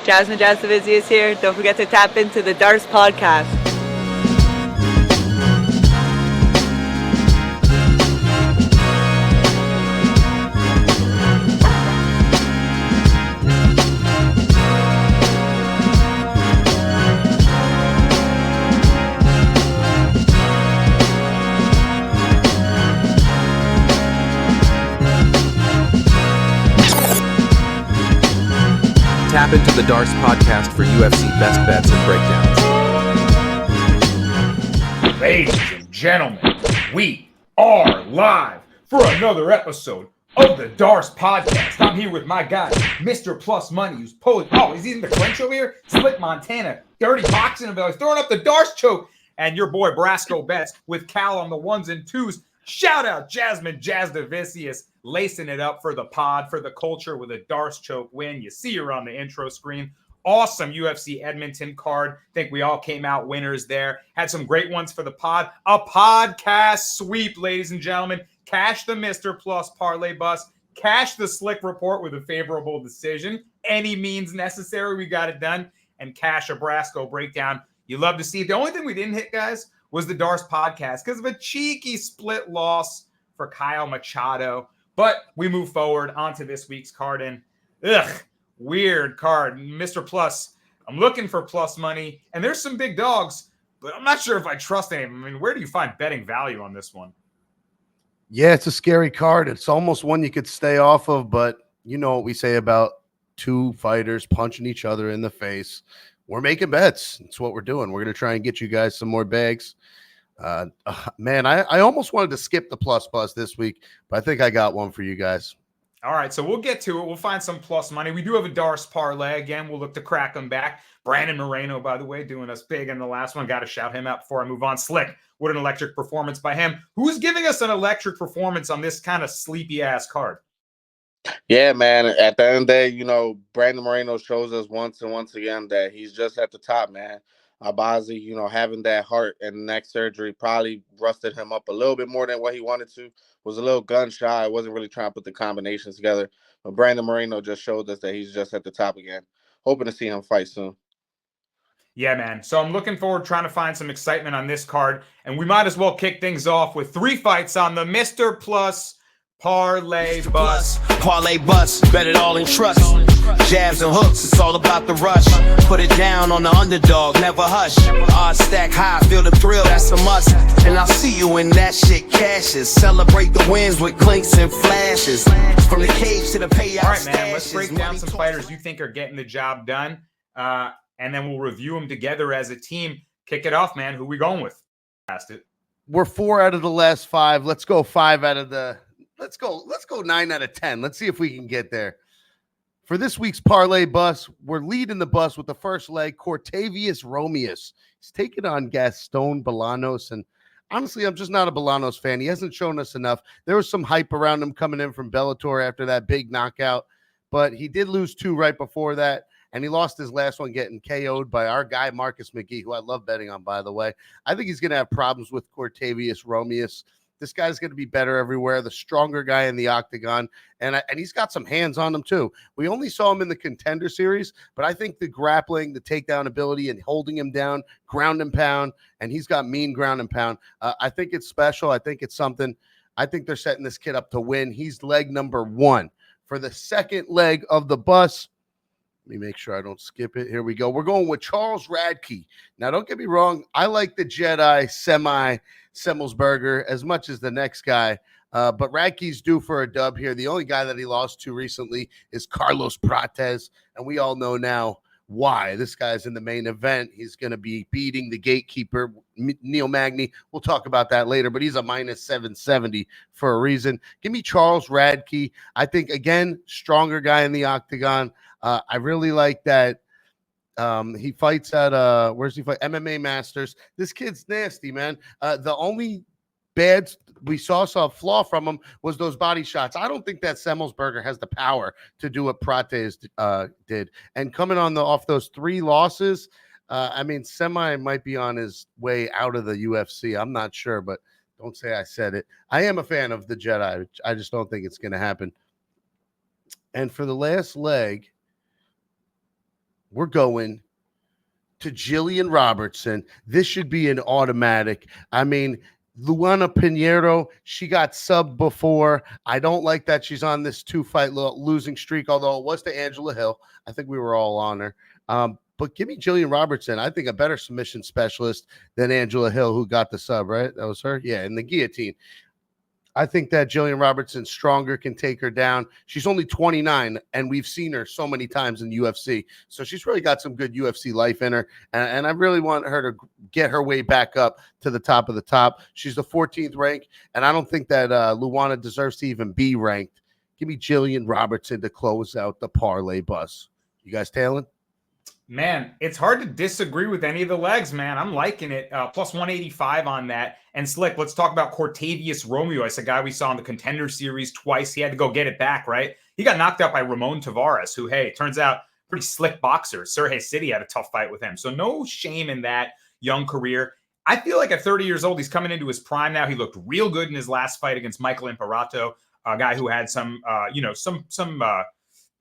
Jasmine Jasovizzi is here. Don't forget to tap into the Darts podcast. Tap into the Darts podcast for UFC best bets and breakdowns. Ladies and gentlemen, we are live for another episode of the Darts podcast. I'm here with my guy, Mr. Plus Money, who's pulling. Oh, is he in the clinch over here? Slick Montana, dirty boxing about. He's throwing up the Darts choke. And your boy Brasco Bets with Cal on the ones and twos. Shout out Jasmine Jasdavicius, lacing it up for the pod, for the culture with a Darts choke win. You see her on the intro screen. Awesome UFC Edmonton card. Think we all came out winners there. Had some great ones for the pod. A podcast sweep, ladies and gentlemen. Cash the Mr. Plus parlay bus. Cash the Slick report with a favorable decision. Any means necessary, we got it done. And cash a Brasco breakdown. You love to see it. The only thing we didn't hit, guys, was the Darts podcast because of a cheeky split loss for Kyle Machado. But we move forward onto this week's card. And weird card. Mr. Plus, I'm looking for plus money. And there's some big dogs, but I'm not sure if I trust any of them. I mean, where do you find betting value on this one? Yeah, it's a scary card. It's almost one you could stay off of, but you know what we say about two fighters punching each other in the face. We're making bets. That's what we're doing. We're going to try and get you guys some more bags. Man, I almost wanted to skip the plus bus this week, but I think I got one for you guys. All right, so we'll get to it. We'll find some plus money. We do have a Darts parlay. Again, we'll look to crack them back. Brandon Moreno, by the way, doing us big in the last one. Got to shout him out before I move on. Slick, what an electric performance by him. Who's giving us an electric performance on this kind of sleepy-ass card? Yeah, man. At the end of the day, you know, Brandon Moreno shows us once again that he's just at the top, man. Abazi, you know, having that heart and neck surgery probably rusted him up a little bit more than what he wanted to. Was a little gun shy. Wasn't really trying to put the combinations together. But Brandon Moreno just showed us that he's just at the top again. Hoping to see him fight soon. Yeah, man. So I'm looking forward to trying to find some excitement on this card. And we might as well kick things off with 3 fights on the Mr. Plus Parlay Bus. Parlay bus, bet it all in trust. Jabs and hooks, it's all about the rush. Put it down on the underdog, never hush. Odds stack high, feel the thrill, that's a must. And I'll see you when that shit cashes. Celebrate the wins with clinks and flashes. From the cage to the payout. All right, man, let's break down some fighters you think are getting the job done. And then we'll review them together as a team. Kick it off, man. Who we going with? Past it. We're 4 out of the last 5. Let's go 5 out of the let's go 9 out of 10. Let's see if we can get there. For this week's parlay bus, we're leading the bus with the first leg, Cortavius Romeus. He's taking on Gaston Bolanos, and honestly, I'm just not a Bolanos fan. He hasn't shown us enough. There was some hype around him coming in from Bellator after that big knockout, but he did lose 2 right before that, and he lost his last one getting KO'd by our guy, Marcus McGee, who I love betting on, by the way. I think he's going to have problems with Cortavius Romeus. This guy's going to be better everywhere, the stronger guy in the octagon, and he's got some hands on him too. We only saw him in the Contender Series, but I think the grappling, the takedown ability, and holding him down, ground and pound, and he's got mean ground and pound. I think it's special. I think it's something. I think they're setting this kid up to win. He's leg number 1. For the second leg of the bus, let me make sure I don't skip it. Here we go. We're going with Charles Radke. Now, don't get me wrong. I like the Jedi Semmelsberger as much as the next guy, but Radke's due for a dub here. The only guy that he lost to recently is Carlos Prates, and we all know now why. This guy's in the main event. He's going to be beating the gatekeeper, Neil Magny. We'll talk about that later, but he's a minus 770 for a reason. Give me Charles Radke. I think, again, stronger guy in the octagon. I really like that. He fights at where's he fight? MMA Masters. This kid's nasty, man. The only bad we saw a flaw from him was those body shots. I don't think that Semmelsberger has the power to do what Prates did. And coming on off those 3 losses, I mean, Semi might be on his way out of the UFC. I'm not sure, but don't say I said it. I am a fan of the Jedi. I just don't think it's going to happen. And for the last leg, we're going to Jillian Robertson. This should be an automatic. I mean, Luana Pinheiro, she got subbed before. I don't like that she's on this 2-fight losing streak, although it was to Angela Hill. I think we were all on her. But give me Jillian Robertson. I think a better submission specialist than Angela Hill, who got the sub, right? That was her? Yeah, in the guillotine. I think that Jillian Robertson stronger, can take her down. She's only 29, and we've seen her so many times in UFC. So she's really got some good UFC life in her, and I really want her to get her way back up to the top of the top. She's the 14th rank, and I don't think that Luana deserves to even be ranked. Give me Jillian Robertson to close out the parlay bus. You guys tailing? Man, it's hard to disagree with any of the legs, man. I'm liking it. Plus 185 on that. And Slick, let's talk about Cortavius Romeo. It's a guy we saw in the Contender Series twice. He had to go get it back, right? He got knocked out by Ramon Tavares, who, hey, turns out pretty slick boxer. Sergey City had a tough fight with him. So no shame in that young career. I feel like at 30 years old, he's coming into his prime now. He looked real good in his last fight against Michael Imperato, a guy who had some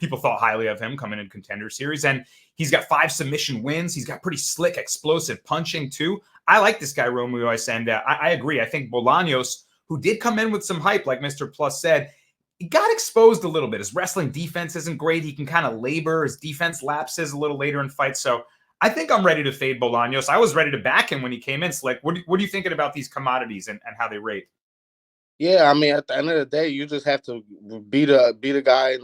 people thought highly of him coming in Contender Series. And he's got 5 submission wins. He's got pretty slick, explosive punching too. I like this guy, Romeo. And I agree. I think Bolaños, who did come in with some hype, like Mr. Plus said, he got exposed a little bit. His wrestling defense isn't great. He can kind of labor. His defense lapses a little later in fights. So I think I'm ready to fade Bolaños. I was ready to back him when he came in, Slick. What are you thinking about these commodities and how they rate? Yeah, I mean, at the end of the day, you just have to be the guy,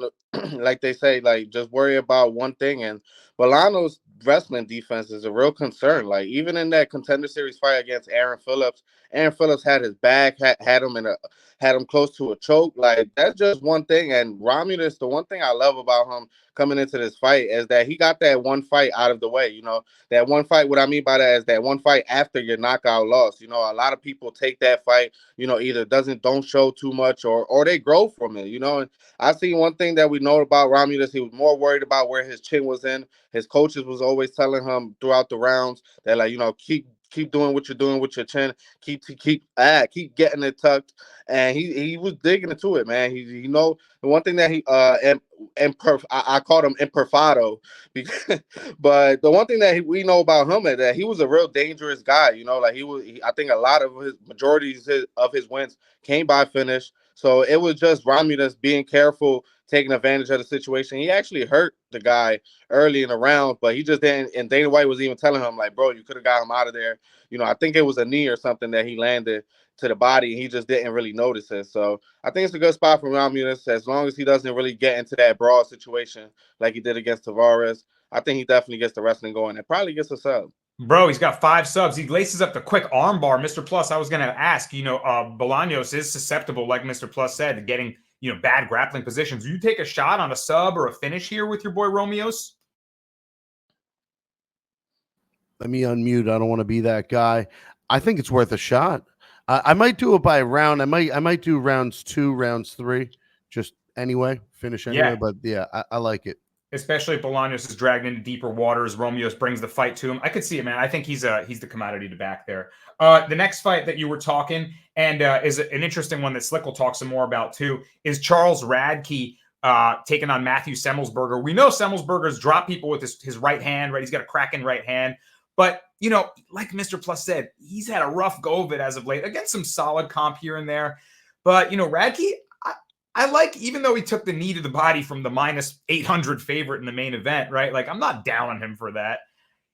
like they say, like just worry about one thing. And Bolano's wrestling defense is a real concern. Like even in that Contender Series fight against Aaron Phillips had his back, had him close to a choke. Like that's just one thing. And Romulus, the one thing I love about him coming into this fight is that he got that one fight out of the way. You know, that one fight. What I mean by that is that one fight after your knockout loss. You know, a lot of people take that fight, you know, either don't show too much or they grow from it, you know. And I see one thing that we know about Romulus, he was more worried about where his chin was in. His coaches was always telling him throughout the rounds that, like, you know, keep doing what you're doing with your chin, keep getting it tucked. And he was digging into it, man. He know the one thing that he I called him imperfado because, but the one thing that we know about him is that he was a real dangerous guy. You know, like I think a lot of his majorities of his wins came by finish. So it was just Romulus being careful, taking advantage of the situation. He actually hurt the guy early in the round, but he just didn't. And Dana White was even telling him, like, bro, you could have got him out of there. You know, I think it was a knee or something that he landed to the body, and he just didn't really notice it. So I think it's a good spot for Romulus as long as he doesn't really get into that brawl situation like he did against Tavares. I think he definitely gets the wrestling going and probably gets a sub. Bro, he's got 5 subs. He laces up the quick arm bar. Mr. Plus, I was going to ask, you know, Bolaños is susceptible, like Mr. Plus said, to getting, you know, bad grappling positions. Do you take a shot on a sub or a finish here with your boy Romeos? Let me unmute. I don't want to be that guy. I think it's worth a shot. I might do it by round. I might do rounds 2, rounds 3, just anyway, finish anyway. Yeah. But yeah, I like it. Especially if Bolaños is dragged into deeper waters. Romeos brings the fight to him. I could see it, man. I think he's the commodity to back there. The next fight that you were talking, and is an interesting one that Slick will talk some more about too, is Charles Radke taking on Matthew Semmelsberger. We know Semmelsberger's dropped people with his right hand, right? He's got a cracking right hand. But, you know, like Mr. Plus said, he's had a rough go of it as of late. Against some solid comp here and there. But, you know, Radke, I like, even though he took the knee to the body from the minus 800 favorite in the main event, right? Like, I'm not down on him for that.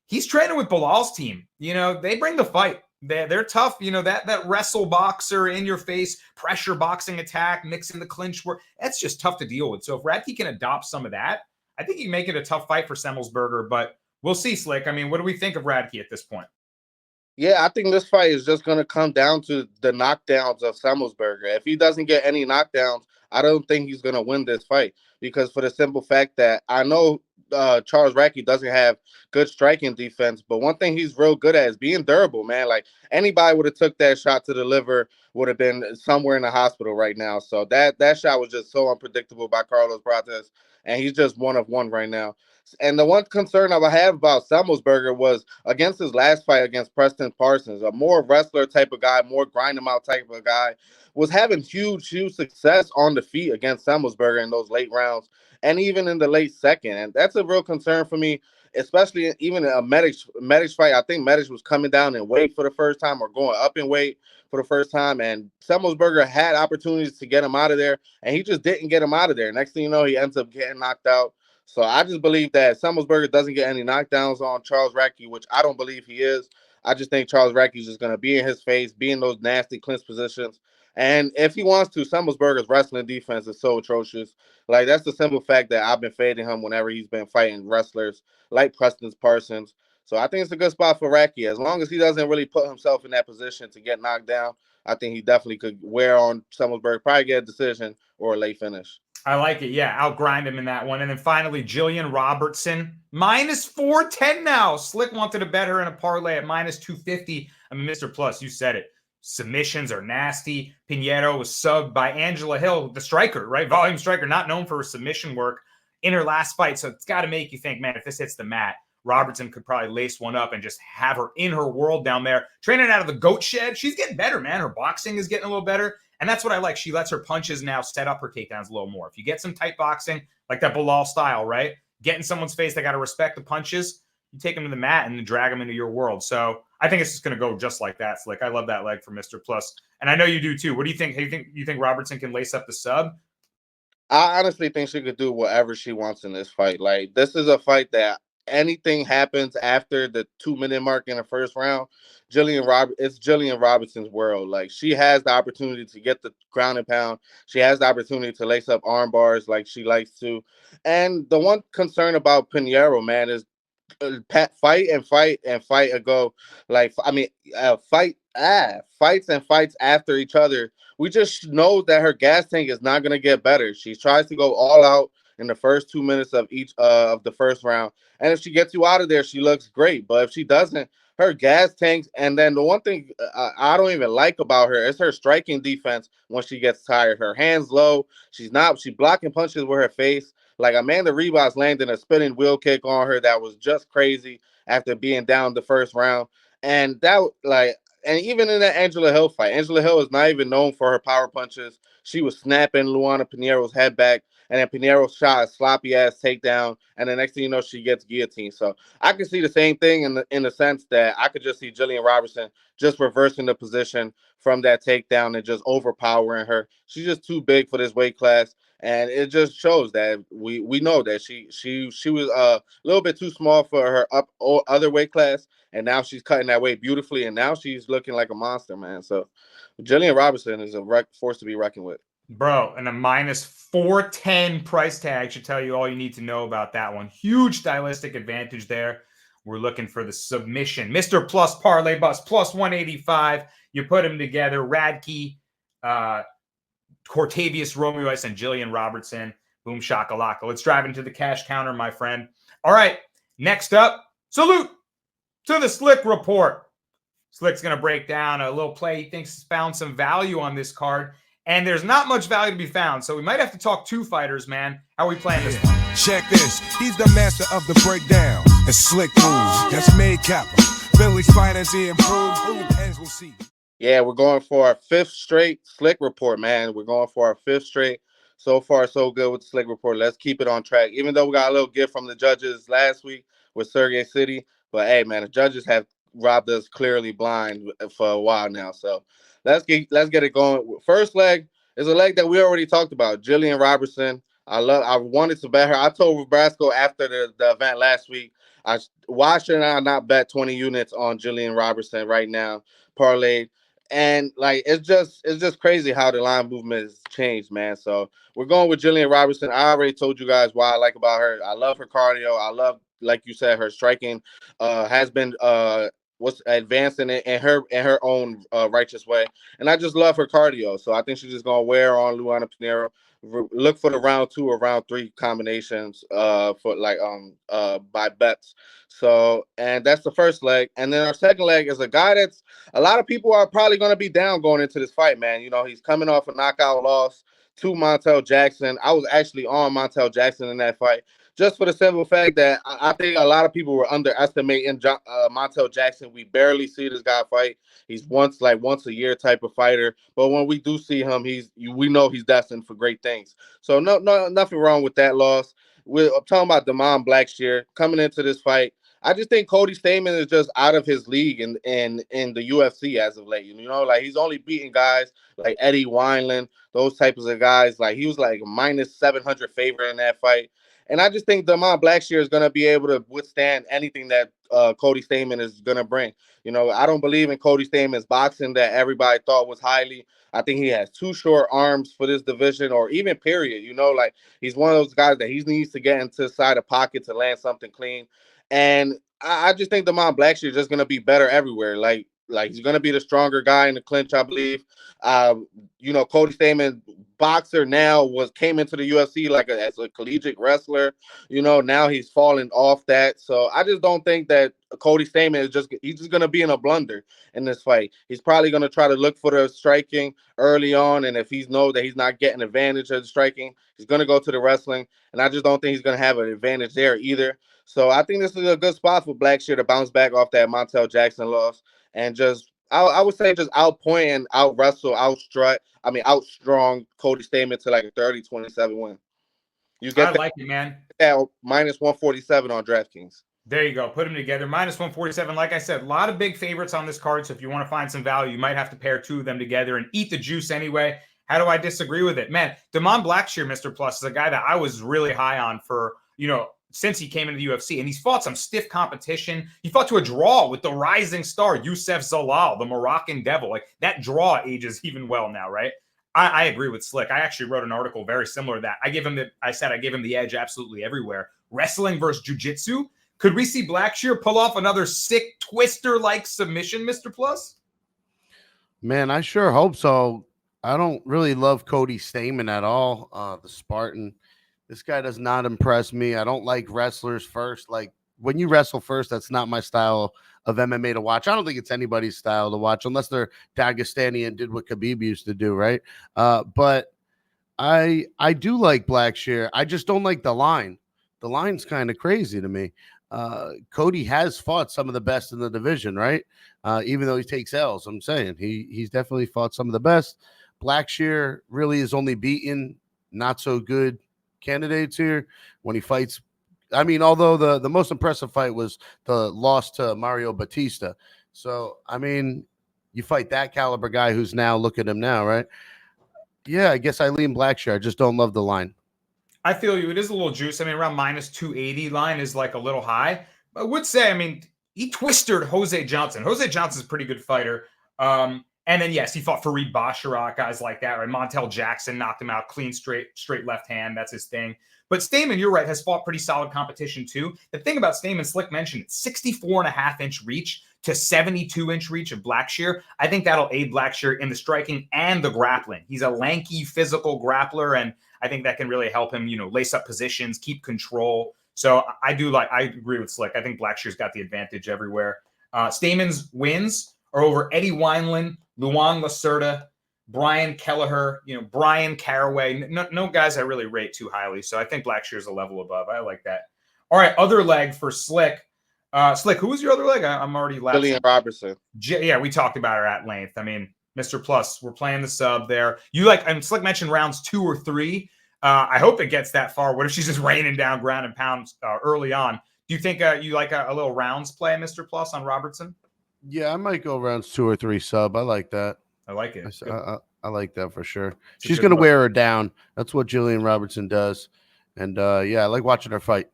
He's training with Bilal's team. You know, they bring the fight. They're tough. You know, that wrestle boxer, in your face, pressure boxing attack, mixing the clinch work. That's just tough to deal with. So if Radke can adopt some of that, I think he can make it a tough fight for Semmelsberger. But we'll see, Slick. I mean, what do we think of Radke at this point? Yeah, I think this fight is just going to come down to the knockdowns of Semmelsberger. If he doesn't get any knockdowns, I don't think he's going to win this fight because for the simple fact that I know Charles Radke doesn't have good striking defense, but one thing he's real good at is being durable, man. Like anybody would have took that shot to the liver would have been somewhere in the hospital right now. So that shot was just so unpredictable by Carlos Prates, and he's just one of one right now. And the one concern I have about Semmelsberger was against his last fight against Preston Parsons, a more wrestler type of guy, more grind him out type of guy, was having huge success on the feet against Semmelsberger in those late rounds and even in the late second. And that's a real concern for me especially even a Medic's fight. I think Medic was coming down in weight for the first time or going up in weight for the first time. And Semmelsberger had opportunities to get him out of there, and he just didn't get him out of there. Next thing you know, he ends up getting knocked out. So I just believe that Semmelsberger doesn't get any knockdowns on Charles Radtke, which I don't believe he is. I just think Charles Radtke is just going to be in his face, be in those nasty clinch positions. And if he wants to, Semmelsberger's wrestling defense is so atrocious. Like, that's the simple fact that I've been fading him whenever he's been fighting wrestlers like Preston Parsons. So I think it's a good spot for Radtke. As long as he doesn't really put himself in that position to get knocked down, I think he definitely could wear on Semmelsberger, probably get a decision or a late finish. I like it. Yeah, outgrind him in that one. And then finally, Jillian Robertson, minus 410 now. Slick wanted to bet her in a parlay at minus 250. I mean, Mr. Plus, you said it. Submissions are nasty. Pinheiro was subbed by Angela Hill, the striker, right? Volume striker, not known for her submission work in her last fight. So it's got to make you think, man, if this hits the mat, Robertson could probably lace one up and just have her in her world down there. Training out of the goat shed. She's getting better, man. Her boxing is getting a little better. And that's what I like. She lets her punches now set up her takedowns a little more. If you get some tight boxing, like that Bilal style, right? Get in someone's face, they got to respect the punches. You take them to the mat and drag them into your world. So I think it's just going to go just like that, Slick. I love that leg for Mr. Plus. And I know you do too. What do you think? You think Robertson can lace up the sub? I honestly think she could do whatever she wants in this fight. Like, this is a fight that anything happens after the 2-minute mark in the first round, it's Jillian Robertson's world. Like, she has the opportunity to get the ground and pound. She has the opportunity to lace up arm bars like she likes to. And the one concern about Pinheiro, man, is fights and fights after each other. We just know that her gas tank is not going to get better. She tries to go all out in the first 2 minutes of each of the first round, and if she gets you out of there, she looks great. But if she doesn't, her gas tanks. And then the one thing I don't even like about her is her striking defense. When she gets tired, her hands low, she's blocking punches with her face. Like, Amanda Ribas landing a spinning wheel kick on her that was just crazy after being down the first round. And and even in that Angela Hill fight, Angela Hill is not even known for her power punches. She was snapping Luana Pinheiro's head back, and then Pinheiro shot a sloppy ass takedown, and the next thing you know, she gets guillotined. So I can see the same thing in the sense that I could just see Jillian Robertson just reversing the position from that takedown and just overpowering her. She's just too big for this weight class. And it just shows that we know that she was a little bit too small for her other weight class, and now she's cutting that weight beautifully, and now she's looking like a monster, man. So Jillian Robertson is a force to be reckoned with. Bro, and a minus 410 price tag should tell you all you need to know about that one. Huge stylistic advantage there. We're looking for the submission. Mr. Plus Parlay Bus, plus 185. You put them together. Radtke, Cortavius Romualdez, and Jillian Robertson. Boom shakalaka. Let's drive into the cash counter, my friend. All right, next up, salute to the Slick Report. Slick's going to break down a little play he thinks has found some value on this card, and there's not much value to be found, so we might have to talk two fighters, man. How are we playing this one? Check this. He's the master of the breakdown. It's Slick moves. That's made Kappa. Billy's fighters, he improved. Who depends, we'll see. Yeah, we're going for our fifth straight Slick Report, man. We're going for our fifth straight. So far, so good with the Slick Report. Let's keep it on track. Even though we got a little gift from the judges last week with Sergey City. But, hey, man, the judges have robbed us clearly blind for a while now. So let's get it going. First leg is a leg that we already talked about, Jillian Robertson. I wanted to bet her. I told Brasco after the event last week, why should I not bet 20 units on Jillian Robertson right now, parlayed? And like it's just crazy how the line movement has changed, man. So we're going with Jillian Robertson. I already told you guys why I like about her. I love her cardio. I love, like you said, her striking has been was advancing in her own righteous way. And I just love her cardio. So I think she's just gonna wear on Luana Pinheiro. Look for the round 2 or round 3 combinations for by bets. So, and that's the first leg. And then our second leg is a guy that's a lot of people are probably going to be down going into this fight, man. You know, he's coming off a knockout loss to Montel Jackson. I was actually on Montel Jackson in that fight, just for the simple fact that I think a lot of people were underestimating Montel Jackson. We barely see this guy fight. He's once a year type of fighter, but when we do see him, we know he's destined for great things. So no, nothing wrong with that loss. I'm talking about Damon Blackshear coming into this fight. I just think Cody Stamann is just out of his league in the UFC as of late. You know, like he's only beating guys like Eddie Wineland, those types of guys. Like he was like minus 700 favorite in that fight. And I just think Damon Blackshear is going to be able to withstand anything that Cody Stamann is going to bring. You know, I don't believe in Cody Stamann's boxing that everybody thought was highly. I think he has too short arms for this division or even period. You know, like he's one of those guys that he needs to get into the side of pocket to land something clean. And I just think Damon Blackshear is just going to be better everywhere. Like he's going to be the stronger guy in the clinch, I believe. You know, Cody Stamann, boxer now, came into the UFC like as a collegiate wrestler. You know, now he's falling off that. So I just don't think that Cody Stamann he's just going to be in a blunder in this fight. He's probably going to try to look for the striking early on. And if he knows that he's not getting advantage of the striking, he's going to go to the wrestling. And I just don't think he's going to have an advantage there either. So I think this is a good spot for Blackshear to bounce back off that Montel Jackson loss and just, I would say, just outpoint and out wrestle, outstrong Cody Stamann to like a 30-27 win. You get I like it, man. At minus 147 on DraftKings. There you go. Put them together. Minus 147. Like I said, a lot of big favorites on this card. So if you want to find some value, you might have to pair two of them together and eat the juice anyway. How do I disagree with it? Man, Damon Blackshear, Mr. Plus, is a guy that I was really high on for, since he came into the UFC, and he's fought some stiff competition. He fought to a draw with the rising star, Youssef Zalal, the Moroccan devil. Like, that draw ages even well now, right? I agree with Slick. I actually wrote an article very similar to that. I gave him the edge absolutely everywhere. Wrestling versus jiu-jitsu. Could we see Blackshear pull off another sick twister-like submission, Mr. Plus? Man, I sure hope so. I don't really love Cody Stamann at all, the Spartan. This guy does not impress me. I don't like wrestlers first. Like, when you wrestle first, that's not my style of MMA to watch. I don't think it's anybody's style to watch unless they're Dagestani and did what Khabib used to do, right? But I do like Blackshear. I just don't like the line. The line's kind of crazy to me. Cody has fought some of the best in the division, right? Even though he takes L's, I'm saying he's definitely fought some of the best. Blackshear really is only beaten not so good candidates here when he fights. I mean, although the most impressive fight was the loss to Mario Batista. So, I mean, you fight that caliber guy who's now, look at him now, right? Yeah, I guess I lean Blackshear. I just don't love the line. I feel you. It is a little juice. I mean, around minus 280 line is like a little high. I would say, I mean, he twisted Jose Johnson. Jose Johnson's a pretty good fighter. And then, yes, he fought Fareed Basharat, guys like that, right? Montel Jackson knocked him out clean, straight left hand. That's his thing. But Stamann, you're right, has fought pretty solid competition too. The thing about Stamann, Slick mentioned, 64.5-inch reach to 72-inch reach of Blackshear. I think that'll aid Blackshear in the striking and the grappling. He's a lanky, physical grappler, and I think that can really help him, lace up positions, keep control. So I agree with Slick. I think Blackshear's got the advantage everywhere. Stamann's wins are over Eddie Wineland, Luan Lacerda, Brian Kelleher, Brian Caraway. No guys I really rate too highly. So I think Blackshear's a level above. I like that. All right, other leg for Slick. Slick, who was your other leg? I'm already laughing. Jillian Robertson. Yeah, we talked about her at length. I mean, Mr. Plus, we're playing the sub there. And Slick mentioned rounds 2 or 3. I hope it gets that far. What if she's just raining down ground and pound early on? Do you think you like a little rounds play, Mr. Plus, on Robertson? Yeah, I might go rounds 2 or 3 sub. I like that. I like it. I like that for sure. She's going to wear her down. That's what Jillian Robertson does. And, yeah, I like watching her fight.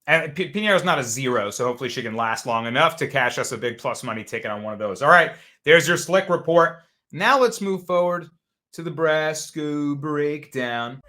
And Pinero's not a 0, so hopefully she can last long enough to cash us a big plus money ticket on one of those. All right, there's your Slick report. Now let's move forward to the Brasco breakdown.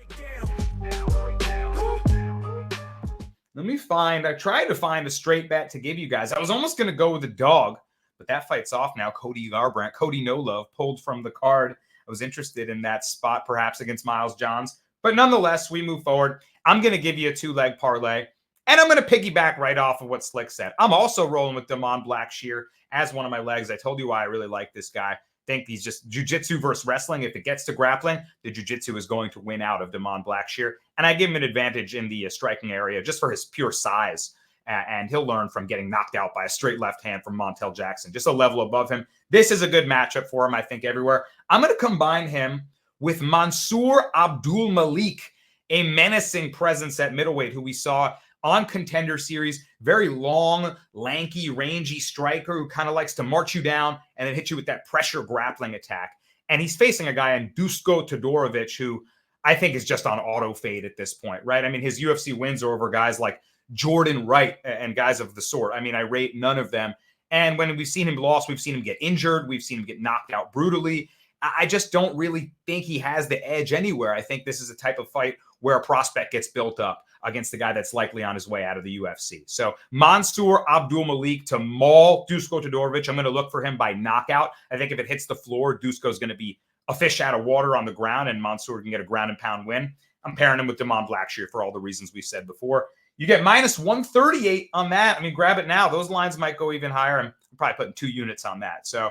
I tried to find a straight bet to give you guys. I was almost going to go with the dog, but that fight's off now. Cody Garbrandt, Cody No Love, pulled from the card. I was interested in that spot, perhaps against Miles Johns. But nonetheless, we move forward. I'm going to give you a 2-leg parlay, and I'm going to piggyback right off of what Slick said. I'm also rolling with Damon Blackshear as one of my legs. I told you why I really like this guy. I think he's just jiu-jitsu versus wrestling. If it gets to grappling, the jiu-jitsu is going to win out of Damon Blackshear. And I give him an advantage in the striking area just for his pure size. And he'll learn from getting knocked out by a straight left hand from Montel Jackson, just a level above him. This is a good matchup for him, I think, everywhere. I'm going to combine him with Mansour Abdul Malik a menacing presence at middleweight who we saw on Contender Series. Very long, lanky, rangy striker who kind of likes to march you down and then hit you with that pressure grappling attack. And he's facing a guy in Dusko Todorovic who I think is just on auto fade at this point, right? I mean, his UFC wins are over guys like Jordan Wright and guys of the sort. I mean, I rate none of them. And when we've seen him lost, we've seen him get injured. We've seen him get knocked out brutally. I just don't really think he has the edge anywhere. I think this is a type of fight where a prospect gets built up against the guy that's likely on his way out of the UFC. So Mansour Abdul Malik to maul Dusko Todorovic. I'm going to look for him by knockout. I think if it hits the floor, Dusko is going to be a fish out of water on the ground, and Mansour can get a ground and pound win. I'm pairing him with Damon Blackshear for all the reasons we said before. You get minus 138 on that. I mean, grab it now. Those lines might go even higher. I'm probably putting 2 units on that. So,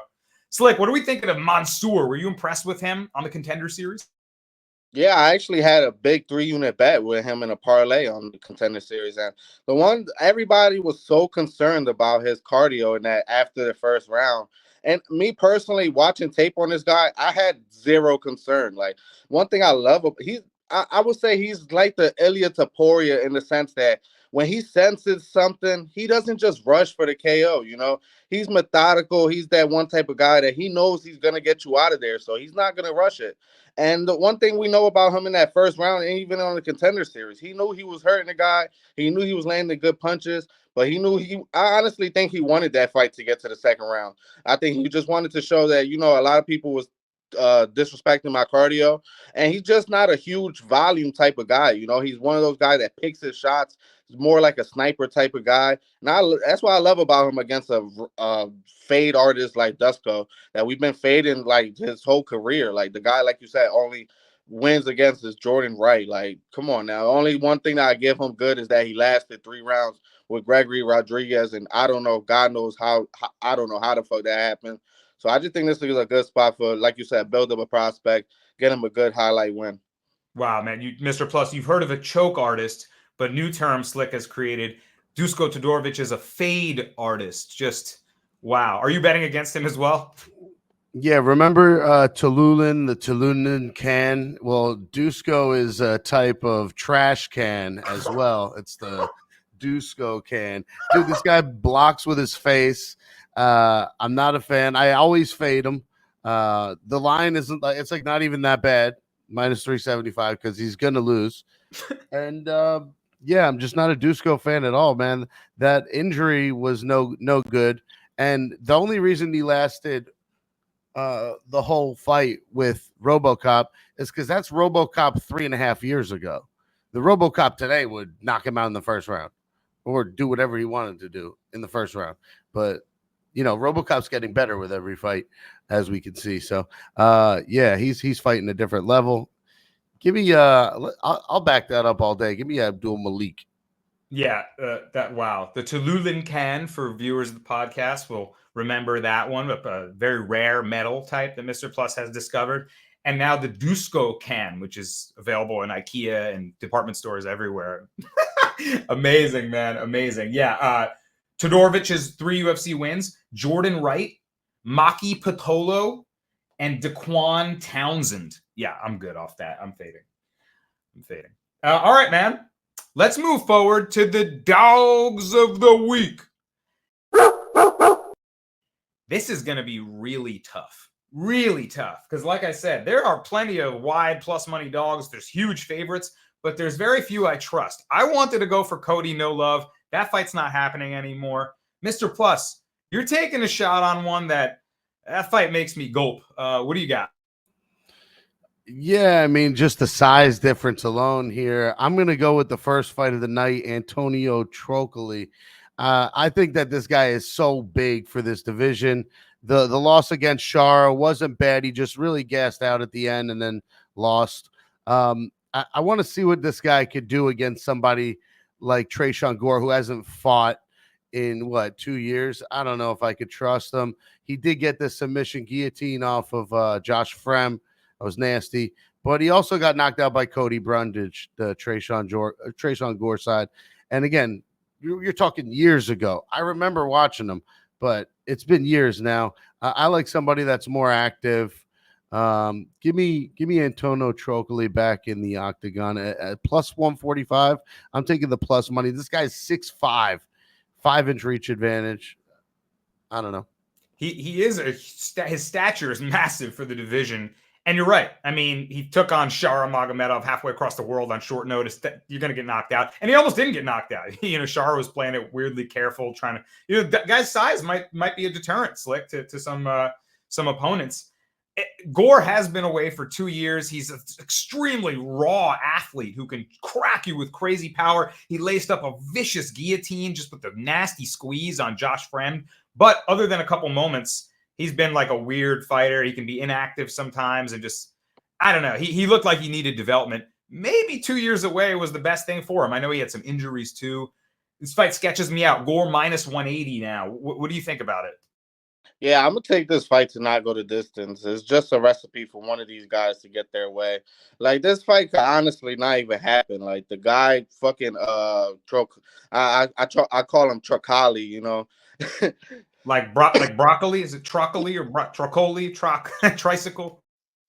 Slick, what are we thinking of Mansour? Were you impressed with him on the Contender Series? Yeah, I actually had a big 3-unit bet with him in a parlay on the Contender Series. And the one everybody was so concerned about his cardio in that after the first round. And me personally, watching tape on this guy, I had zero concern. Like, one thing I love, I would say he's like the Ilya Taporia in the sense that when he senses something, he doesn't just rush for the KO, you know? He's methodical. He's that one type of guy that he knows he's going to get you out of there, so he's not going to rush it. And the one thing we know about him in that first round, and even on the Contender Series, he knew he was hurting the guy. He knew he was landing good punches, but I honestly think he wanted that fight to get to the second round. I think he just wanted to show that, you know, a lot of people was disrespecting my cardio, and he's just not a huge volume type of guy. You know, he's one of those guys that picks his shots. He's more like a sniper type of guy, and that's what I love about him against a fade artist like Dusko that we've been fading like his whole career. Like the guy, like you said, only wins against is Jordan Wright. Like, come on now. Only one thing that I give him good is that he lasted 3 rounds with Gregory Rodriguez, and I don't know, God knows how I don't know how the fuck that happened. So I just think this is a good spot for, like you said, build up a prospect, get him a good highlight win. Wow, man. Mr. Plus, you've heard of a choke artist, but new term Slick has created. Dusko Todorovic is a fade artist. Just, wow. Are you betting against him as well? Yeah, remember Tululin, the Tululin can? Well, Dusko is a type of trash can as well. It's the Dusko can. Dude, this guy blocks with his face. I'm not a fan. I always fade him. The line isn't like, it's like not even that bad. Minus 375 because he's gonna lose. And yeah, I'm just not a Dusko fan at all, man. That injury was no good. And the only reason he lasted the whole fight with RoboCop is because that's RoboCop 3.5 years ago. The RoboCop today would knock him out in the first round or do whatever he wanted to do in the first round. But you know, RoboCop's getting better with every fight, as we can see. So, yeah, he's fighting a different level. Give me, I'll back that up all day. Give me Abdul Malik. Yeah, wow. The Tululin can, for viewers of the podcast, will remember that one, a very rare metal type that Mr. Plus has discovered. And now the Dusko can, which is available in IKEA and department stores everywhere. Amazing, man. Amazing. Yeah. Todorovic's 3 UFC wins, Jordan Wright, Maki Pitolo, and Daquan Townsend. Yeah, I'm good off that. I'm fading. All right, man. Let's move forward to the dogs of the week. This is going to be really tough. Really tough. Because like I said, there are plenty of wide plus money dogs. There's huge favorites, but there's very few I trust. I wanted to go for Cody No Love. That fight's not happening anymore. Mr. Plus, you're taking a shot on one that fight makes me gulp. What do you got? Yeah, I mean, just the size difference alone here. I'm going to go with the first fight of the night, Antonio Trocoli. I think that this guy is so big for this division. The loss against Shara wasn't bad. He just really gassed out at the end and then lost. I want to see what this guy could do against somebody like Tresean Gore, who hasn't fought in 2 years. I don't know if I could trust him. He did get the submission guillotine off of Josh Frem. That was nasty, but he also got knocked out by Cody Brundage, the Tresean Gore side. And again, you're talking years ago. I remember watching him, but it's been years now. I like somebody that's more active. Give me Antonio Trocoli back in the octagon at plus 145. I'm taking the plus money. This guy's 6'5", 5-inch reach advantage. I don't know. He is his stature is massive for the division. And you're right. I mean, he took on Shara Magomedov halfway across the world on short notice. You're going to get knocked out. And he almost didn't get knocked out. Shara was playing it weirdly careful, trying to, that guy's size might be a deterrent, Slick, to some opponents. Gore has been away for 2 years. He's an extremely raw athlete who can crack you with crazy power. He laced up a vicious guillotine just with the nasty squeeze on Josh Fremd. But other than a couple moments, he's been like a weird fighter. He can be inactive sometimes and just, I don't know. He looked like he needed development. Maybe 2 years away was the best thing for him. I know he had some injuries too. This fight sketches me out. Gore minus 180 now. What do you think about it? Yeah, I'm gonna take this fight to not go the distance. It's just a recipe for one of these guys to get their way. Like this fight could honestly not even happen. Like the guy fucking I call him Trocoli, like broccoli? Is it troccoli or trocoli? Tricycle?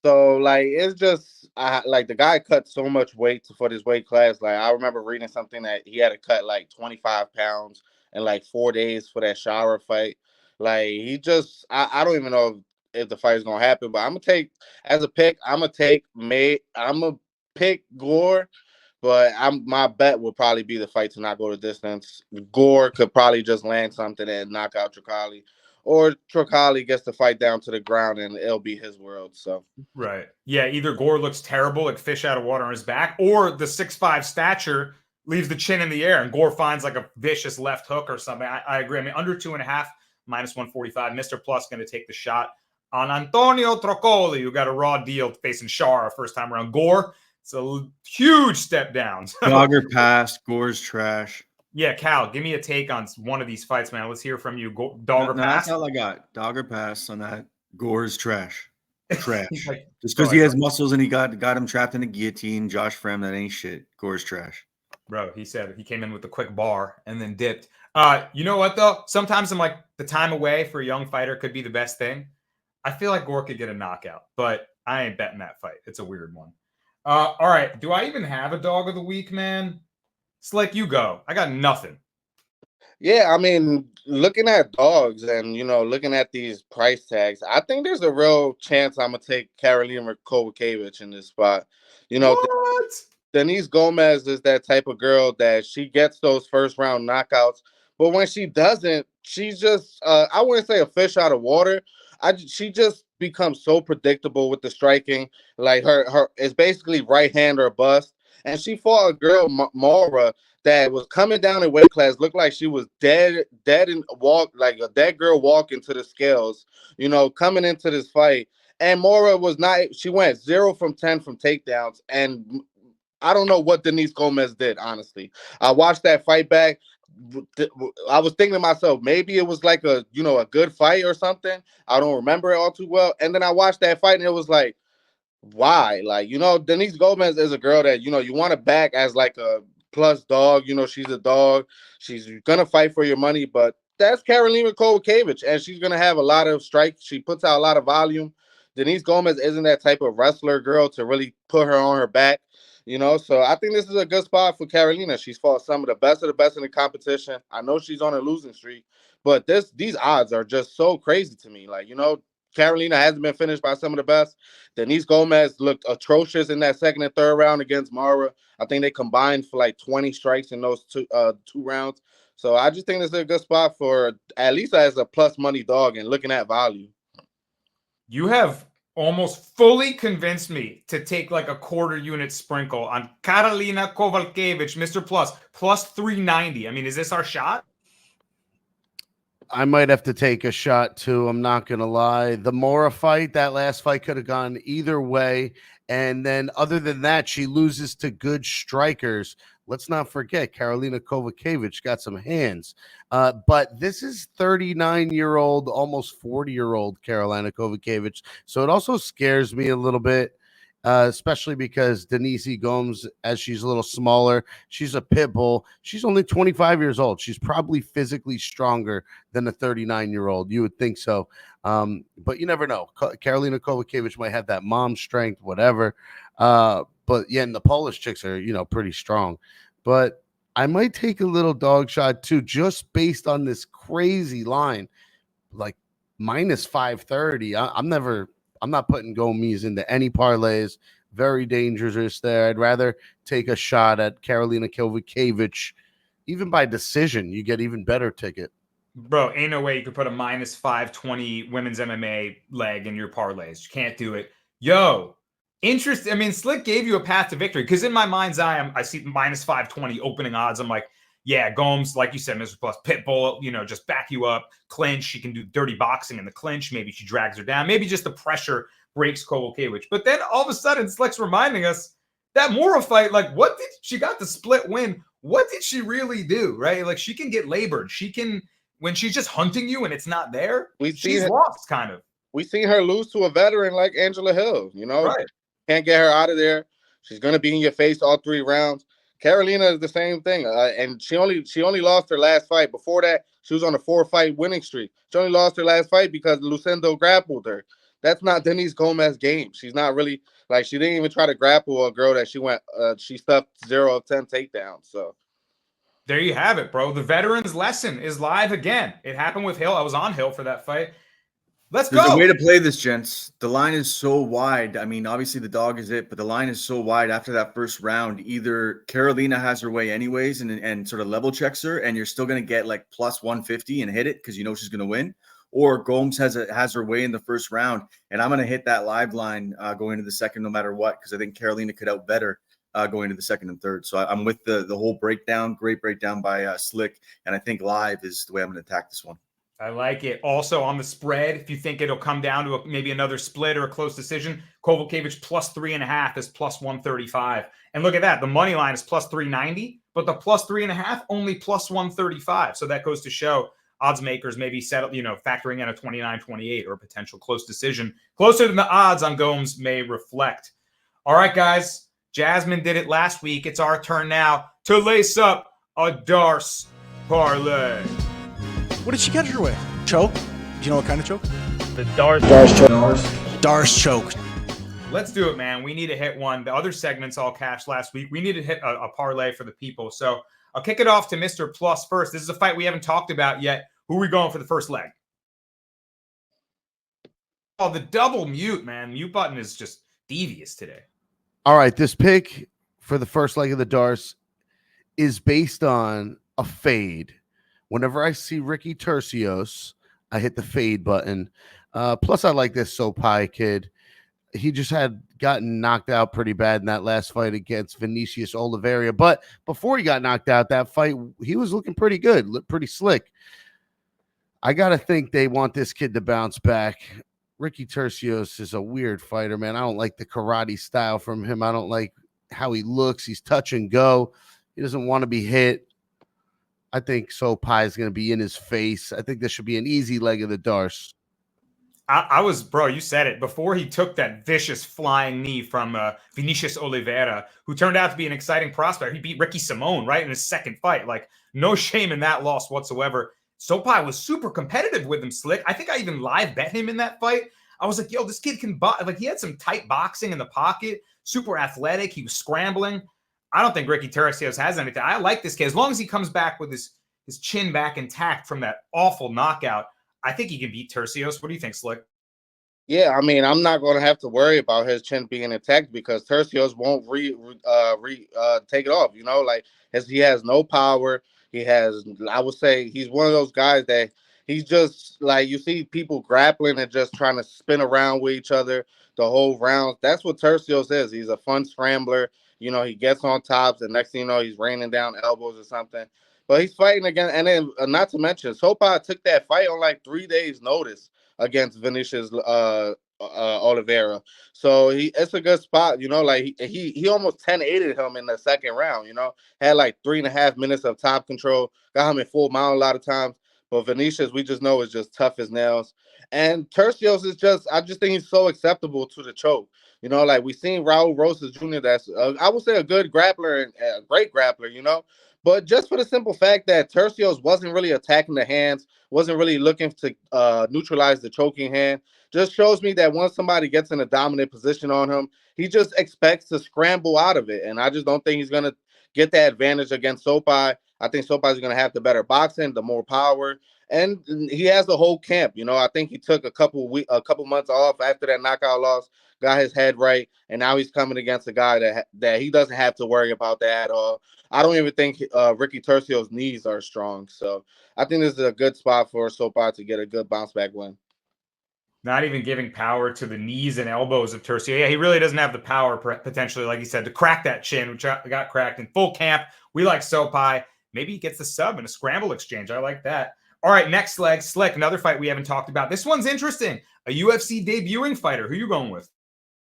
So like it's just like the guy cut so much weight for this weight class. Like I remember reading something that he had to cut like 25 pounds in like 4 days for that shower fight. Like he just I don't even know if the fight is gonna happen, but I'm gonna take as a pick, I'm gonna pick Gore, but my bet will probably be the fight to not go the distance. Gore could probably just land something and knock out Trocoli. Or Trocoli gets the fight down to the ground and it'll be his world. So right. Yeah, either Gore looks terrible, like fish out of water on his back, or the 6'5" stature leaves the chin in the air and Gore finds like a vicious left hook or something. I agree. I mean, under 2.5, minus 145. Mr. Plus going to take the shot on Antonio Trocoli, who got a raw deal facing Shara first time around. Gore, it's a huge step down. Dogger pass. Gore's trash. Yeah, Cal, give me a take on one of these fights, man. Let's hear from you. Dogger pass. That's all I got. Dogger pass on that. Gore's trash. Trash. Like, just because he has muscles and he got him trapped in a guillotine. Josh Fremd, that ain't shit. Gore's trash. Bro, he said he came in with a quick bar and then dipped. You know what, though? Sometimes I'm like, the time away for a young fighter could be the best thing. I feel like Gore could get a knockout, but I ain't betting that fight. It's a weird one. All right. Do I even have a dog of the week, man? Slick, you go. I got nothing. Yeah, I mean, looking at dogs and, looking at these price tags, I think there's a real chance I'm going to take Karolina Kowalkiewicz in this spot. What? Denise Gomez is that type of girl that she gets those first round knockouts, but when she doesn't, she's just I wouldn't say a fish out of water. She just becomes so predictable with the striking. Like her it's basically right hand or bust. And she fought a girl, Mara, that was coming down in weight class, looked like she was dead and walk like a dead girl walking to the scales, coming into this fight. And Mara was not. She went 0 from 10 from takedowns, and I don't know what Denise Gomez did, honestly. I watched that fight back. I was thinking to myself, maybe it was like a good fight or something. I don't remember it all too well. And then I watched that fight and it was like, why? Like, Denise Gomez is a girl that, you want to back as like a plus dog. She's a dog. She's going to fight for your money, but that's Karolina Kowalkiewicz, and she's going to have a lot of strikes. She puts out a lot of volume. Denise Gomez isn't that type of wrestler girl to really put her on her back. So I think this is a good spot for Karolina. She's fought some of the best in the competition. I know she's on a losing streak, but these odds are just so crazy to me. Like, Karolina hasn't been finished by some of the best. Denise Gomez looked atrocious in that second and third round against Mara. I think they combined for like 20 strikes in those two rounds. So I just think this is a good spot for at least as a plus money dog and looking at value. You have almost fully convinced me to take like a quarter unit sprinkle on Karolina Kowalkiewicz, Mr. plus 390. I mean, is this our shot? I might have to take a shot too. I'm not going to lie. The Mora fight, that last fight could have gone either way. And then other than that, she loses to good strikers. Let's not forget, Karolina Kowalkiewicz got some hands. But this is 39-year-old, almost 40-year-old Karolina Kowalkiewicz. So it also scares me a little bit. especially because Denise Gomes, as she's a little smaller, she's a pit bull. She's only 25 years old. She's probably physically stronger than a 39-year-old. You would think so. But you never know. Karolina Kowalkiewicz might have that mom strength, whatever. But yeah, and the Polish chicks are, pretty strong. But I might take a little dog shot too, just based on this crazy line, like minus 530. I'm not putting Gomes into any parlays. Very dangerous there. I'd rather take a shot at Karolina Kowalkiewicz. Even by decision, you get even better ticket. Bro, ain't no way you could put a minus 520 women's MMA leg in your parlays. You can't do it. Yo, interesting. I mean, Slick gave you a path to victory because in my mind's eye, I see minus 520 opening odds. I'm like, yeah, Gomes, like you said, Mr. Plus, Pitbull, just back you up, clinch. She can do dirty boxing in the clinch. Maybe she drags her down. Maybe just the pressure breaks Kowalkiewicz. But then all of a sudden, Slick's reminding us that Mora fight, like, she got the split win. What did she really do, right? Like, she can get labored. She can, when she's just hunting you and it's not there, she's lost, kind of. We seen her lose to a veteran like Angela Hill, Right. Can't get her out of there. She's going to be in your face all 3 rounds. Karolina is the same thing, and she only lost her last fight. Before that, she was on a 4-fight winning streak. She only lost her last fight because Lucindo grappled her. That's not Denise Gomez game. She's not really she didn't even try to grapple a girl that she stuffed 0 of 10 takedowns. So there you have it, bro. The veteran's lesson is live again. It happened with Hill. I was on Hill for that fight. Let's go. There's a way to play this, gents. The line is so wide. I mean, obviously the dog is it, but the line is so wide after that first round. Either Karolina has her way anyways and sort of level checks her, and you're still going to get like plus 150 and hit it because she's going to win. Or Gomes has her way in the first round, and I'm going to hit that live line going into the second no matter what because I think Karolina could out bet her going into the second and third. So I'm with the whole breakdown. Great breakdown by Slick, and I think live is the way I'm going to attack this one. I like it. Also on the spread, if you think it'll come down to maybe another split or a close decision, Kowalkiewicz plus 3.5 is plus 135. And look at that. The money line is plus 390, but the plus 3.5 only plus 135. So that goes to show odds makers maybe settle, factoring in a 29-28 or a potential close decision closer than the odds on Gomes may reflect. All right, guys. Jasmine did it last week. It's our turn now to lace up a Darce parlay. What did she catch her with? Choke? Do you know what kind of choke? The Darce choke. Darce choke. Let's do it, man. We need to hit one. The other segments all cashed last week. We need to hit a parlay for the people. So I'll kick it off to Mr. Plus first. This is a fight we haven't talked about yet. Who are we going for the first leg? Oh, the double mute, man. Mute button is just devious today. All right, this pick for the first leg of the Darce is based on a fade. Whenever I see Ricky Tercios, I hit the fade button. Plus, I like this Sopai kid. He just had gotten knocked out pretty bad in that last fight against Vinicius Oliveira. But before he got knocked out, that fight, he was looking pretty good, looked pretty slick. I got to think they want this kid to bounce back. Ricky Tercios is a weird fighter, man. I don't like the karate style from him. I don't like how he looks. He's touch and go. He doesn't want to be hit. I think Sopai is going to be in his face. I think this should be an easy leg of the Darce. I was, bro, you said it. Before he took that vicious flying knee from Vinicius Oliveira, who turned out to be an exciting prospect. He beat Ricky Simone right in his second fight. Like, no shame in that loss whatsoever. Sopai was super competitive with him, Slick. I think I even live bet him in that fight. I was like, yo, this kid can box. Like, he had some tight boxing in the pocket, super athletic. He was scrambling. I don't think Ricky Tercios has anything. I like this kid. As long as he comes back with his chin back intact from that awful knockout, I think he can beat Tercios. What do you think, Slick? Yeah, I mean, I'm not going to have to worry about his chin being intact because Tercios won't take it off. He has no power. I would say he's one of those guys that he's just like, you see people grappling and just trying to spin around with each other the whole round. That's what Tercios is. He's a fun scrambler. He gets on tops, and next thing you know, he's raining down elbows or something. But he's fighting again. And then, not to mention, Sopai took that fight on like 3 days' notice against Vinicius Oliveira. So it's a good spot. He almost 10-8'd him in the second round. Had like 3.5 minutes of top control, got him in full mount a lot of times. But Vinicius, we just know, is just tough as nails. And Tercios is I just think he's so acceptable to the choke. You know, like we seen Raul Rosas Jr. That's, I would say, a good grappler and a great grappler, you know. But just for the simple fact that Tercios wasn't really attacking the hands, wasn't really looking to neutralize the choking hand, just shows me that once somebody gets in a dominant position on him, he just expects to scramble out of it. And I just don't think he's going to get that advantage against Sopai. I think Sopai is going to have the better boxing, the more power, and he has the whole camp. You know, I think he took a couple months off after that knockout loss, got his head right, and now he's coming against a guy that he doesn't have to worry about that at all. I don't even think Ricky Tercio's knees are strong, so I think this is a good spot for Sopai to get a good bounce back win. Not even giving power to the knees and elbows of Tercio. Yeah, he really doesn't have the power potentially, like he said, to crack that chin, which got cracked in full camp. We like Sopai. Maybe he gets the sub in a scramble exchange. I like that. All right, next leg, Slick, another fight we haven't talked about. This one's interesting. A UFC debuting fighter. Who you going with?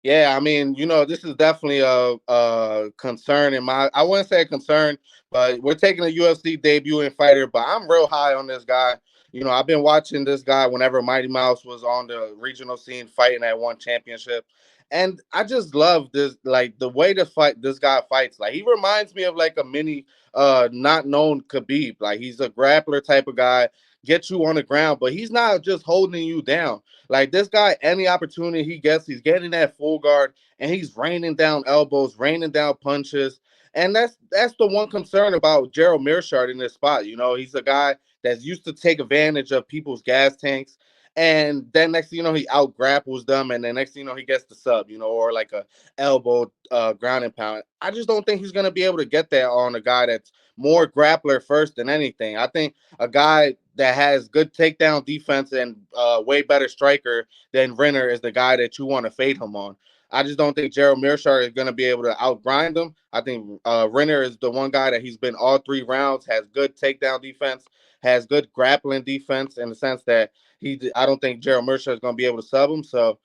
Yeah, I mean, you know, this is definitely a concern I wouldn't say a concern, but we're taking a UFC debuting fighter, but I'm real high on this guy. You know, I've been watching this guy whenever Mighty Mouse was on the regional scene fighting at one championship. And I just love this, like the way this guy fights. Like he reminds me of like a mini not known Khabib. Like he's a grappler type of guy, get you on the ground, but he's not just holding you down. Like this guy, any opportunity he gets, he's getting that full guard and he's raining down elbows, raining down punches. And that's the one concern about Gerald Mearshart in this spot. You know, he's a guy that's used to take advantage of people's gas tanks. And then next thing you know, he out grapples them, and then next thing you know, he gets the sub, you know, or like a elbow ground and pound. I just don't think he's gonna be able to get that on a guy that's more grappler first than anything. I think a guy that has good takedown defense and way better striker than Renner is the guy that you want to fade him on. I just don't think Gerald Mearshart is going to be able to outgrind him. I think Renner is the one guy that he's been all 3 rounds, has good takedown defense, has good grappling defense in the sense that I don't think Gerald Mearshart is going to be able to sub him. So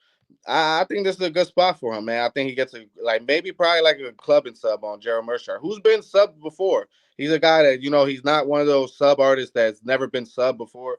I think this is a good spot for him, man. I think he gets probably like a clubbing sub on Gerald Mearshart, who's been subbed before. He's a guy that, you know, he's not one of those sub artists that's never been subbed before.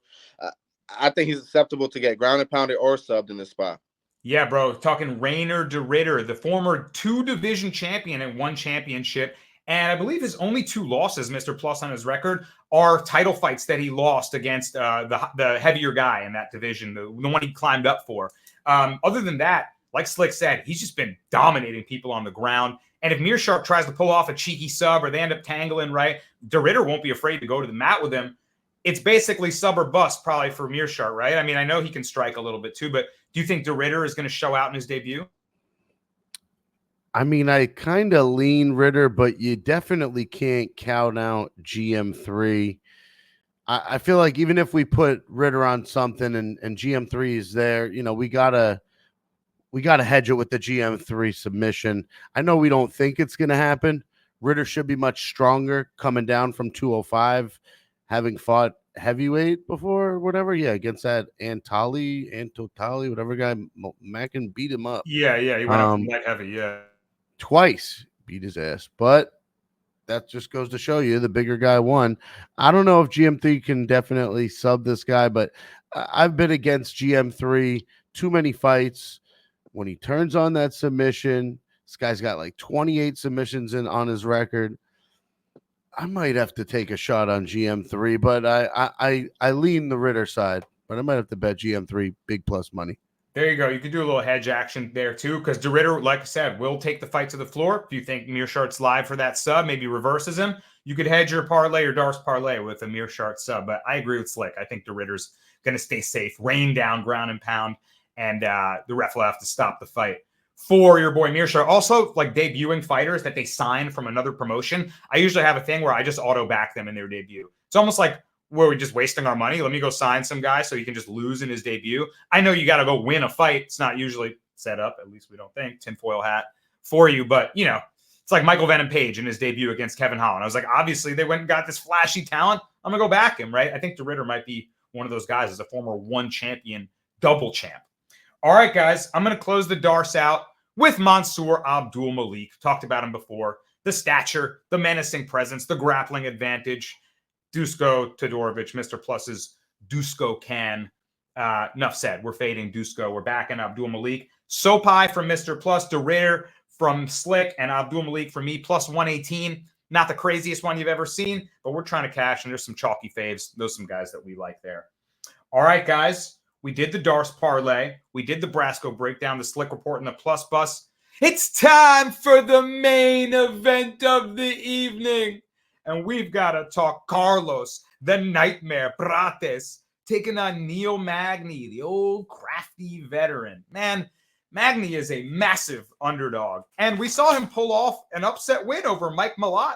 I think he's acceptable to get ground and pounded or subbed in this spot. Yeah, bro. Talking Rainer de Ritter, the former 2-division champion and 1 championship. And I believe his only 2 losses, Mr. Plus on his record, are title fights that he lost against the heavier guy in that division, the one he climbed up for. Other than that, like Slick said, he's just been dominating people on the ground. And if Mearshart tries to pull off a cheeky sub or they end up tangling, right, de Ritter won't be afraid to go to the mat with him. It's basically sub or bust probably for Mearshart, right? I mean, I know he can strike a little bit too, but do you think de Ritter is going to show out in his debut? I mean, I kind of lean Ritter, but you definitely can't count out GM3. I feel like even if we put Ritter on something and GM3 is there, you know, we gotta hedge it with the GM3 submission. I know we don't think it's going to happen. Ritter should be much stronger coming down from 205, having fought heavyweight before or whatever. Yeah, against that Antotali, whatever guy, Mackin beat him up. Yeah, he went up light heavy, yeah. Twice beat his ass, but that just goes to show you the bigger guy won. I don't know if GM3 can definitely sub this guy, but I've been against GM3 too many fights. When he turns on that submission, this guy's got like 28 submissions on his record. I might have to take a shot on GM3, but I lean the Ritter side, but I might have to bet GM3 big plus money. There you go. You could do a little hedge action there too, because de Ritter, like I said, will take the fight to the floor. If you think Mearshart's live for that sub, maybe reverses him, you could hedge your parlay or Darce parlay with a Mearshart sub. But I agree with Slick. I think de Ritter's going to stay safe, rain down, ground and pound, and the ref will have to stop the fight for your boy Mearshart. Also, like debuting fighters that they sign from another promotion, I usually have a thing where I just auto back them in their debut. It's almost like, were we just wasting our money? Let me go sign some guy so he can just lose in his debut. I know you got to go win a fight. It's not usually set up, at least we don't think, tinfoil hat for you. But, you know, it's like Michael Venom Page in his debut against Kevin Holland. I was like, obviously they went and got this flashy talent. I'm going to go back him, right? I think de Ritter might be one of those guys as a former 1 champion, double champ. All right, guys, I'm going to close the Darce out with Mansour Abdul Malik. Talked about him before. The stature, the menacing presence, the grappling advantage. Dusko Todorovic, Mr. Plus's Dusko can. Enough said. We're fading Dusko. We're backing Abdul Malik. Sopai from Mr. Plus, DeRare from Slick, and Abdul Malik for me, plus 118. Not the craziest one you've ever seen, but we're trying to cash, and there's some chalky faves. Those are some guys that we like there. All right, guys. We did the Darce parlay. We did the Brasco breakdown, the Slick report, and the Plus Bus. It's time for the main event of the evening. And we've got to talk Carlos, the Nightmare Prates, taking on Neil Magny, the old crafty veteran. Man, Magny is a massive underdog. And we saw him pull off an upset win over Mike Malott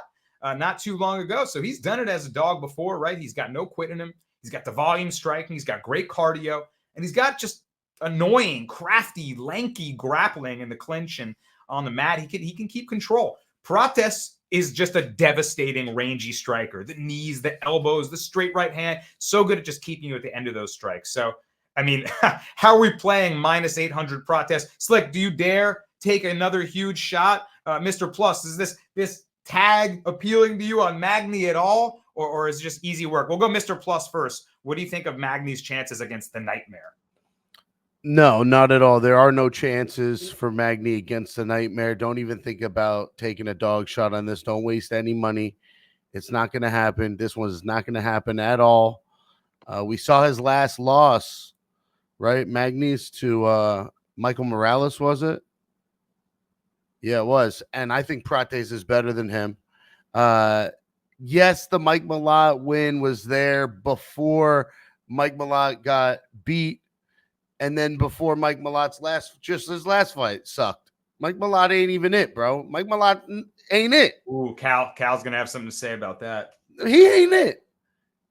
not too long ago. So he's done it as a dog before, right? He's got no quit in him. He's got the volume striking. He's got great cardio. And he's got just annoying, crafty, lanky grappling in the clinch and on the mat. He can keep control. Prates is just a devastating, rangy striker. The knees, the elbows, the straight right hand. So good at just keeping you at the end of those strikes. So, I mean, how are we playing minus 800 Prates? Slick, do you dare take another huge shot? Mr. Plus, is this tag appealing to you on Magny at all? Or is it just easy work? We'll go Mr. Plus first. What do you think of Magny's chances against the Nightmare? No, not at all. There are no chances for Magny against the Nightmare. Don't even think about taking a dog shot on this. Don't waste any money. It's not going to happen. This one's not going to happen at all. We saw his last loss, right? Magny's to Michael Morales, was it? Yeah, it was. And I think Prates is better than him. Yes, the Mike Malott win was there before Mike Malott got beat. And then before Mike Malott's his last fight sucked. Mike Malott ain't even it, bro. Mike Malott ain't it. Ooh, Cal's gonna have something to say about that. He ain't it.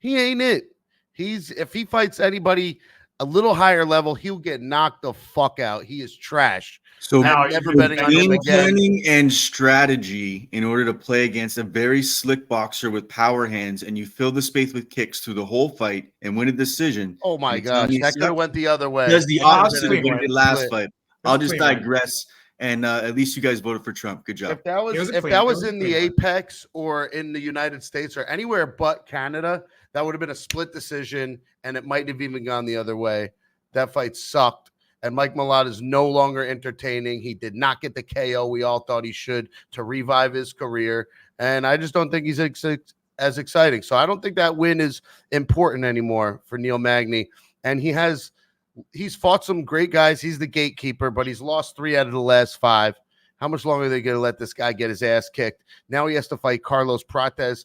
He ain't it. If he fights anybody a little higher level, he'll get knocked the fuck out. He is trash. So now never betting on him game again. planning and strategy in order to play against a very slick boxer with power hands, and you fill the space with kicks through the whole fight and win a decision. Oh my gosh, that could have went the other way. Does the opposite of what he did last split. fight. I'll just digress. And at least you guys voted for Trump. Good job. If that was in the Apex or in the United States or anywhere but Canada, that would have been a split decision, and it might have even gone the other way. That fight sucked. And Mike Malott is no longer entertaining. He did not get the KO we all thought he should to revive his career. And I just don't think he's as exciting. So I don't think that win is important anymore for Neil Magny. And he's fought some great guys. He's the gatekeeper, but he's lost 3 out of the last 5. How much longer are they going to let this guy get his ass kicked? Now he has to fight Carlos Prates.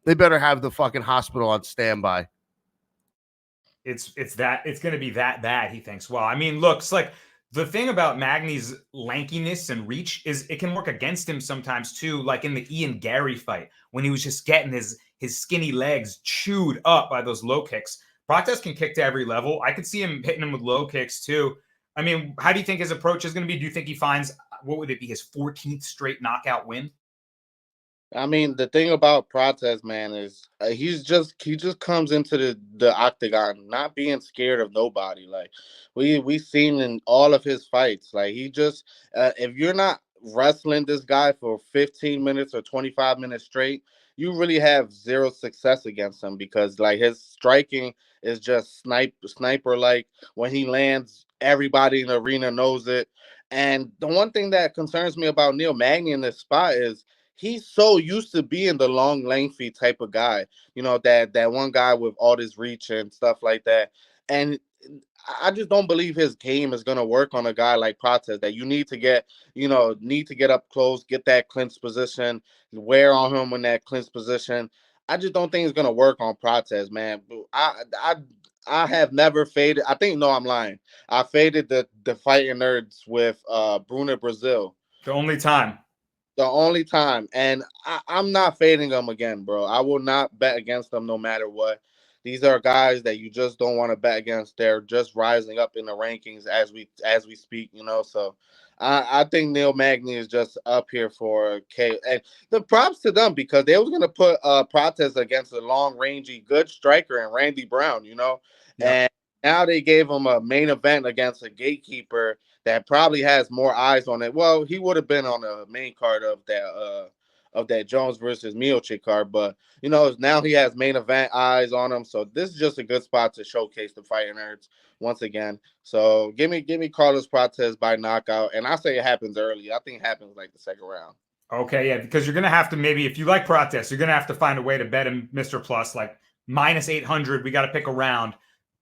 They better have the fucking hospital on standby. It's going to be that bad, he thinks. Well, I mean, look, it's like the thing about Magny's lankiness and reach is it can work against him sometimes too, like in the Ian Gary fight when he was just getting his skinny legs chewed up by those low kicks. Prates can kick to every level. I could see him hitting him with low kicks too. I mean, how do you think his approach is going to be? Do you think he finds, what would it be, his 14th straight knockout win? I mean, the thing about Prates, man, is he just comes into the octagon not being scared of nobody. Like we've seen in all of his fights, like he just if you're not wrestling this guy for 15 minutes or 25 minutes straight, you really have zero success against him because like his striking is just sniper like. When he lands, everybody in the arena knows it. And the one thing that concerns me about Neil Magny in this spot is he's so used to being the long, lengthy type of guy, you know, that one guy with all this reach and stuff like that. And I just don't believe his game is going to work on a guy like Prates, that you need to get up close, get that clinch position, wear on him in that clinch position. I just don't think it's going to work on Prates, man. I have never faded. I'm lying. I faded the fighting nerds with Bruno Brazil. The only time. And I'm not fading them again, bro. I will not bet against them no matter what. These are guys that you just don't want to bet against. They're just rising up in the rankings as we speak, you know. So I think Neil Magny is just up here for K. And the props to them because they was gonna put Prates against a long rangy good striker and Randy Brown, you know. Yeah. And now they gave him a main event against a gatekeeper that probably has more eyes on it. Well, he would have been on the main card of of that Jones versus Miocic card. But you know, now he has main event eyes on him, so this is just a good spot to showcase the fighting nerds once again. So give me Carlos Prates by knockout, and I say it happens early. I think it happens like the second round. Okay, yeah, because you're gonna have to maybe if you like Prates, you're gonna have to find a way to bet him Mr. Plus like minus 800. We got to pick a round.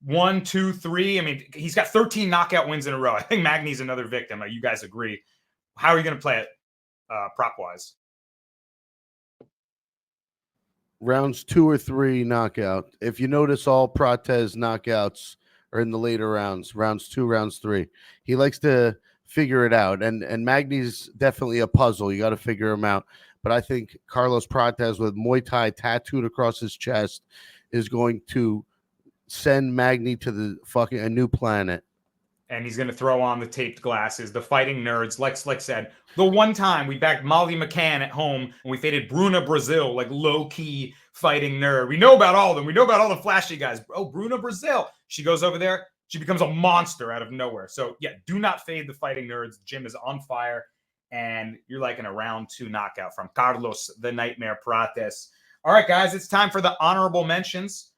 1, 2, 3. I mean, he's got 13 knockout wins in a row. I think Magny's another victim. You guys agree? How are you going to play it prop wise? Rounds 2 or 3 knockout. If you notice, all Prates knockouts are in the later rounds. Rounds 2, rounds 3. He likes to figure it out, and Magny's definitely a puzzle. You got to figure him out. But I think Carlos Prates with Muay Thai tattooed across his chest is going to send Magny to a new planet. And he's going to throw on the taped glasses, the fighting nerds. Like Slick said, the one time we backed Molly McCann at home and we faded Bruna Brazil, like low-key fighting nerd. We know about all of them. We know about all the flashy guys. Oh, Bruna Brazil. She goes over there. She becomes a monster out of nowhere. So, yeah, do not fade the fighting nerds. Jim is on fire. And you're like in a round 2 knockout from Carlos the Nightmare Prates. All right, guys, it's time for the honorable mentions.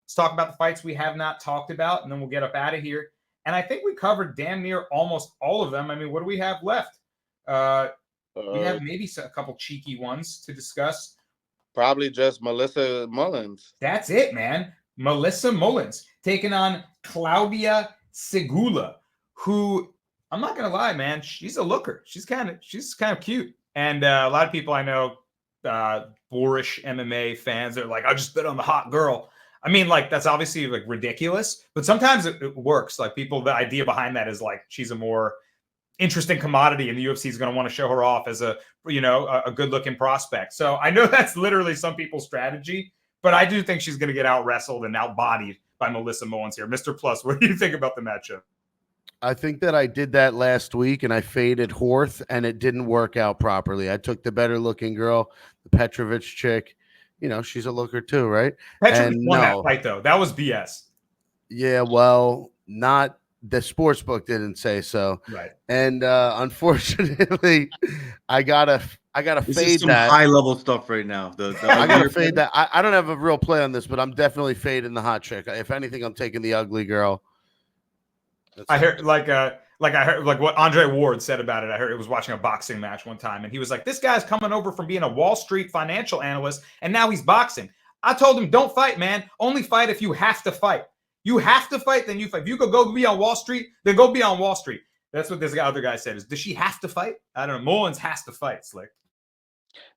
Let's talk about the fights we have not talked about, and then we'll get up out of here. And I think we covered damn near almost all of them. I mean, what do we have left? We have maybe a couple cheeky ones to discuss. Probably just Melissa Mullins. That's it, man. Melissa Mullins taking on Claudia Segula, who I'm not gonna lie, man, she's a looker. She's kind of cute, and a lot of people I know, boorish MMA fans, are like, I just bet on the hot girl. I mean, like, that's obviously like ridiculous, but sometimes it works. Like, the idea behind that is like she's a more interesting commodity, and the UFC is going to want to show her off as a good looking prospect. So I know that's literally some people's strategy, but I do think she's going to get out wrestled and outbodied by Melissa Mullins here. Mr. Plus, what do you think about the matchup? I think that I did that last week, and I faded Horth, and it didn't work out properly. I took the better looking girl, the Petrovich chick. You know, she's a looker too, right? Petrovich won that fight, though. That was BS. Yeah, well, not the sports book didn't say so. Right. And unfortunately, I gotta This fade is some that. high level stuff right now. I gotta fade that. I don't have a real play on this, but I'm definitely fading the hot chick. If anything, I'm taking the ugly girl. I heard like what Andre Ward said about it. I heard it was watching a boxing match one time, and he was like, this guy's coming over from being a Wall Street financial analyst, and now he's boxing. I told him, don't fight, man. Only fight if you have to fight. You have to fight, then you fight. If you go be on Wall Street, then go be on Wall Street. That's what this other guy said. Is, does she have to fight? I don't know. Mullins has to fight, Slick.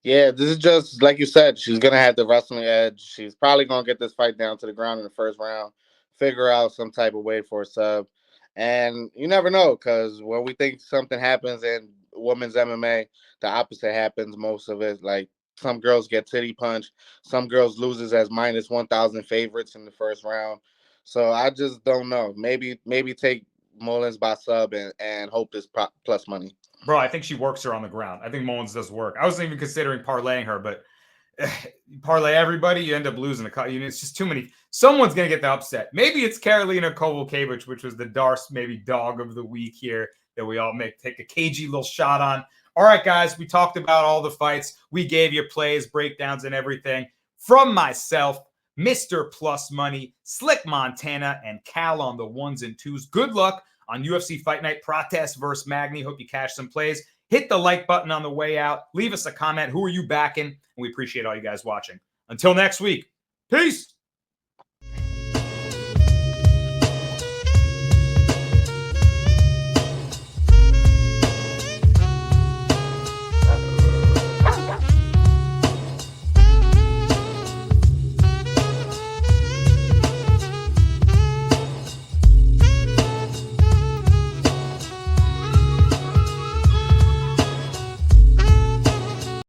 Yeah, this is just like you said. She's gonna have the wrestling edge. She's probably gonna get this fight down to the ground in the first round, figure out some type of way for a sub. And you never know, because when we think something happens in women's MMA, the opposite happens most of it. Like, some girls get titty punched. Some girls loses as minus 1,000 favorites in the first round. So I just don't know. Maybe take Mullins by sub and hope this plus money. Bro, I think she works her on the ground. I think Mullins does work. I wasn't even considering parlaying her, but parlay everybody, you end up losing a cut. It's just too many. Someone's going to get the upset. Maybe it's Karolina Kowalkiewicz, which was the Darce maybe dog of the week here that we all take a cagey little shot on. All right, guys, we talked about all the fights. We gave you plays, breakdowns, and everything. From myself, Mr. Plus Money, Slick Montana, and Cal on the 1s and 2s. Good luck on UFC Fight Night, Prates versus Magny. Hope you cash some plays. Hit the like button on the way out. Leave us a comment. Who are you backing? And we appreciate all you guys watching. Until next week, peace.